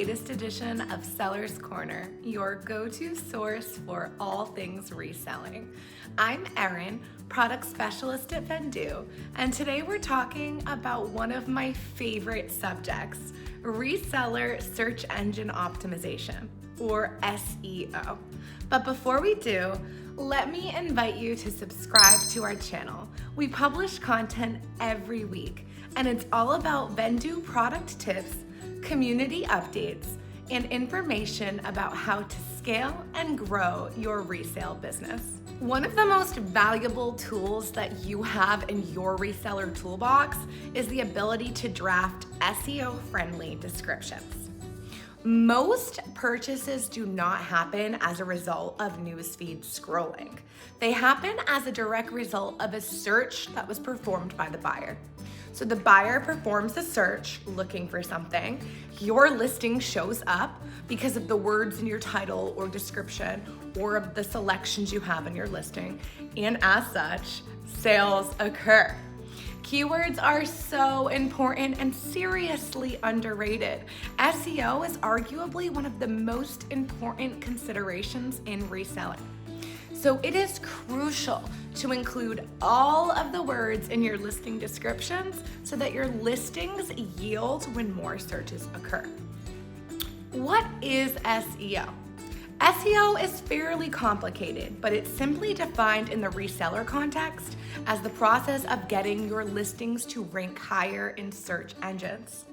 latest edition of Seller's Corner, your go-to source for all things reselling. I'm Erin, product specialist at Vendoo, and today we're talking about one of my favorite subjects, reseller search engine optimization, or SEO. But before we do, let me invite you to subscribe to our channel. We publish content every week, and it's all about Vendoo product tips, community updates, and information about how to scale and grow your resale business. One of the most valuable tools that you have in your reseller toolbox is the ability to draft SEO-friendly descriptions. Most purchases do not happen as a result of newsfeed scrolling. They happen as a direct result of a search that was performed by the buyer. So the buyer performs a search looking for something, your listing shows up because of the words in your title or description or of the selections you have in your listing, and as such, sales occur. Keywords are so important and seriously underrated. SEO is arguably one of the most important considerations in reselling. So it is crucial to include all of the words in your listing descriptions so that your listings yield when more searches occur. What is SEO? SEO is fairly complicated, but it's simply defined in the reseller context as the process of getting your listings to rank higher in search engines.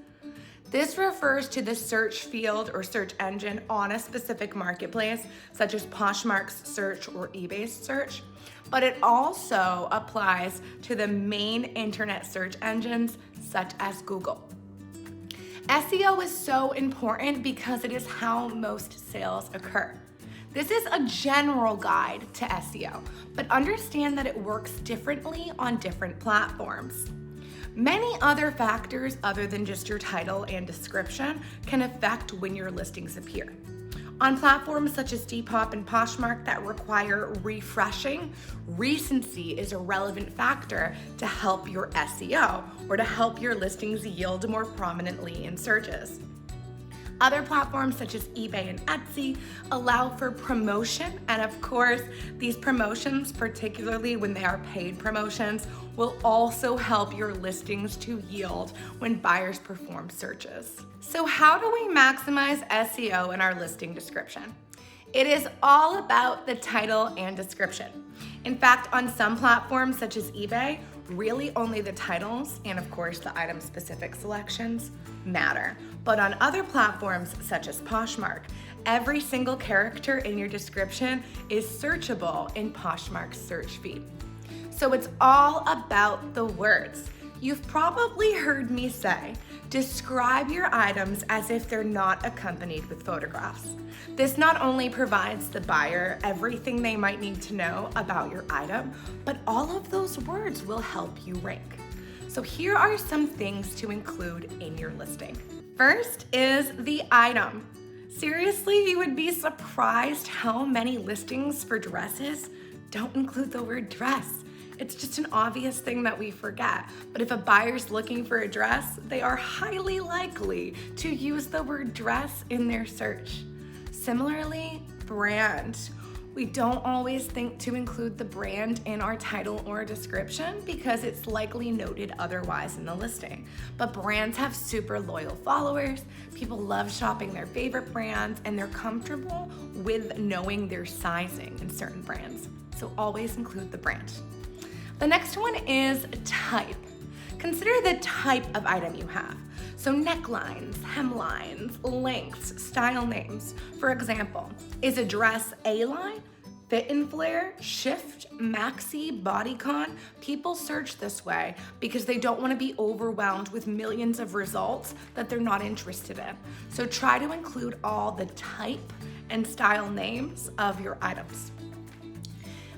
This refers to the search field or search engine on a specific marketplace, such as Poshmark's search or eBay's search, but it also applies to the main internet search engines, such as Google. SEO is so important because it is how most sales occur. This is a general guide to SEO, but understand that it works differently on different platforms. Many other factors other than just your title and description can affect when your listings appear. On platforms such as Depop and Poshmark that require refreshing, recency is a relevant factor to help your SEO or to help your listings yield more prominently in searches. Other platforms such as eBay and Etsy allow for promotion, and of course, these promotions, particularly when they are paid promotions, will also help your listings to yield when buyers perform searches. So how do we maximize SEO in our listing description? It is all about the title and description. In fact, on some platforms such as eBay, really only the titles and of course the item-specific selections matter. But on other platforms such as Poshmark, every single character in your description is searchable in Poshmark's search feed. So it's all about the words. You've probably heard me say, describe your items as if they're not accompanied with photographs. This not only provides the buyer everything they might need to know about your item, but all of those words will help you rank. So here are some things to include in your listing. First is the item. Seriously, you would be surprised how many listings for dresses don't include the word dress. It's just an obvious thing that we forget. But if a buyer's looking for a dress, they are highly likely to use the word dress in their search. Similarly, brand. We don't always think to include the brand in our title or description because it's likely noted otherwise in the listing. But brands have super loyal followers, people love shopping their favorite brands, and they're comfortable with knowing their sizing in certain brands. So always include the brand. The next one is type. Consider the type of item you have. So necklines, hemlines, lengths, style names. For example, is a dress A-line, fit and flare, shift, maxi, bodycon? People search this way because they don't want to be overwhelmed with millions of results that they're not interested in. So try to include all the type and style names of your items.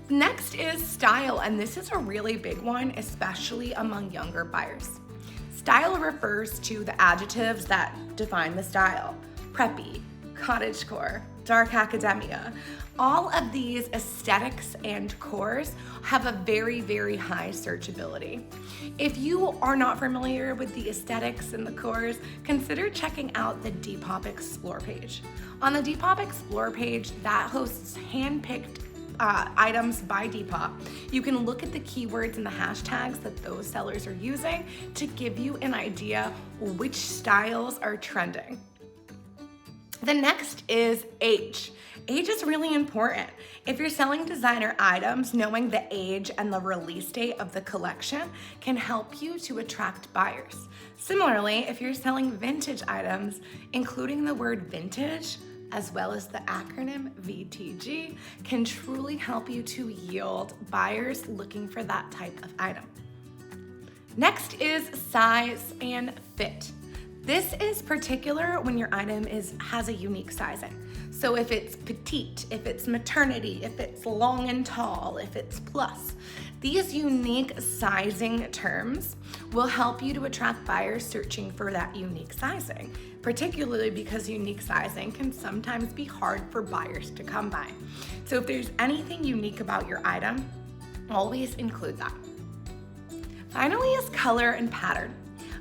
Next is style, and this is a really big one, especially among younger buyers. Style refers to the adjectives that define the style. Preppy, cottagecore, dark academia. All of these aesthetics and cores have a very, very high searchability. If you are not familiar with the aesthetics and the cores, consider checking out the Depop Explore page. On the Depop Explore page, that hosts hand-picked items by Depop. You can look at the keywords and the hashtags that those sellers are using to give you an idea which styles are trending. The next is age. Age is really important. If you're selling designer items, knowing the age and the release date of the collection can help you to attract buyers. Similarly, if you're selling vintage items, including the word vintage as well as the acronym VTG can truly help you to yield buyers looking for that type of item. Next is size and fit. This is particular when your item has a unique sizing. So if it's petite, if it's maternity, if it's long and tall, if it's plus, these unique sizing terms will help you to attract buyers searching for that unique sizing, particularly because unique sizing can sometimes be hard for buyers to come by. So if there's anything unique about your item, always include that. Finally is color and pattern.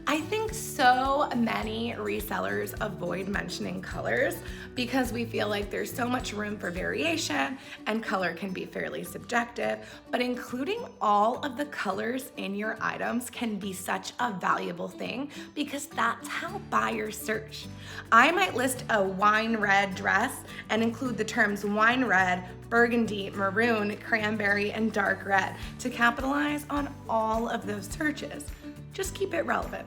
I think so many resellers avoid mentioning colors because we feel like there's so much room for variation and color can be fairly subjective, but including all of the colors in your items can be such a valuable thing because that's how buyers search. I might list a wine red dress and include the terms wine red, burgundy, maroon, cranberry, and dark red to capitalize on all of those searches. Just keep it relevant.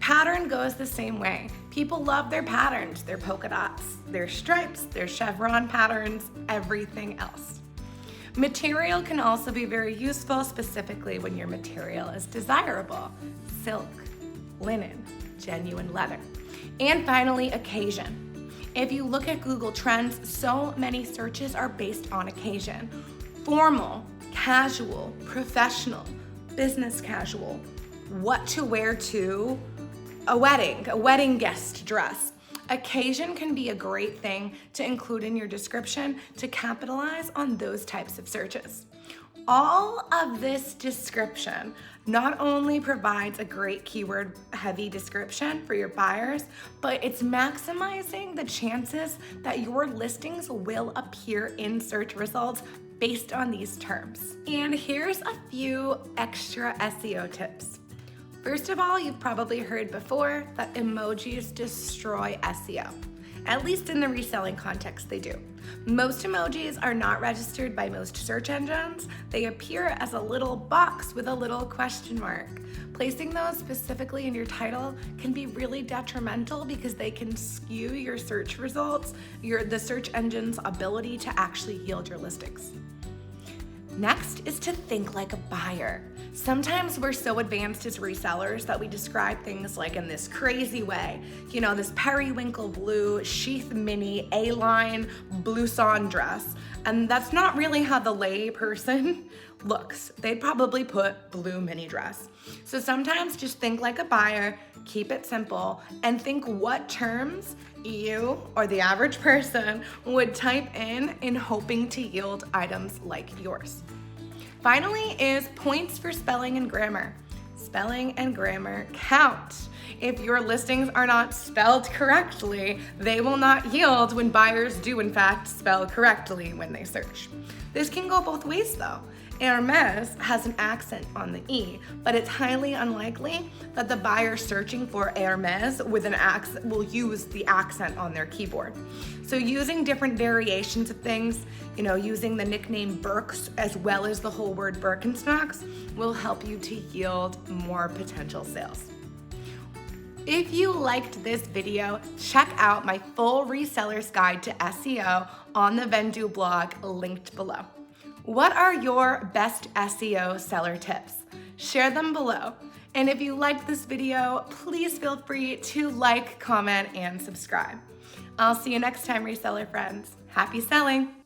Pattern goes the same way. People love their patterns, their polka dots, their stripes, their chevron patterns, everything else. Material can also be very useful, specifically when your material is desirable. Silk, linen, genuine leather. And finally, occasion. If you look at Google Trends, so many searches are based on occasion. Formal, casual, professional, business casual, what to wear to a wedding guest dress. Occasion can be a great thing to include in your description to capitalize on those types of searches. All of this description not only provides a great keyword-heavy description for your buyers, but it's maximizing the chances that your listings will appear in search results based on these terms. And here's a few extra SEO tips. First of all, you've probably heard before that emojis destroy SEO. At least in the reselling context, they do. Most emojis are not registered by most search engines. They appear as a little box with a little question mark. Placing those specifically in your title can be really detrimental because they can skew your search results, the search engine's ability to actually yield your listings. Next is to think like a buyer. Sometimes we're so advanced as resellers that we describe things like in this crazy way. You know, this periwinkle blue sheath mini A-line blouson dress. And that's not really how the lay person looks. They'd probably put blue mini dress. So sometimes just think like a buyer, keep it simple, and think what terms you or the average person would type in hoping to yield items like yours. Finally is points for spelling and grammar. Spelling and grammar count. If your listings are not spelled correctly, they will not yield when buyers do in fact spell correctly when they search. This can go both ways though. Hermes has an accent on the E, but it's highly unlikely that the buyer searching for Hermes with an accent will use the accent on their keyboard. So using different variations of things, using the nickname Birks as well as the whole word Birkenstocks will help you to yield more potential sales. If you liked this video, check out my full reseller's guide to SEO on the Vendu blog linked below. What are your best SEO seller tips? Share them below. And if you liked this video, please feel free to like, comment, and subscribe. I'll see you next time, reseller friends. Happy selling!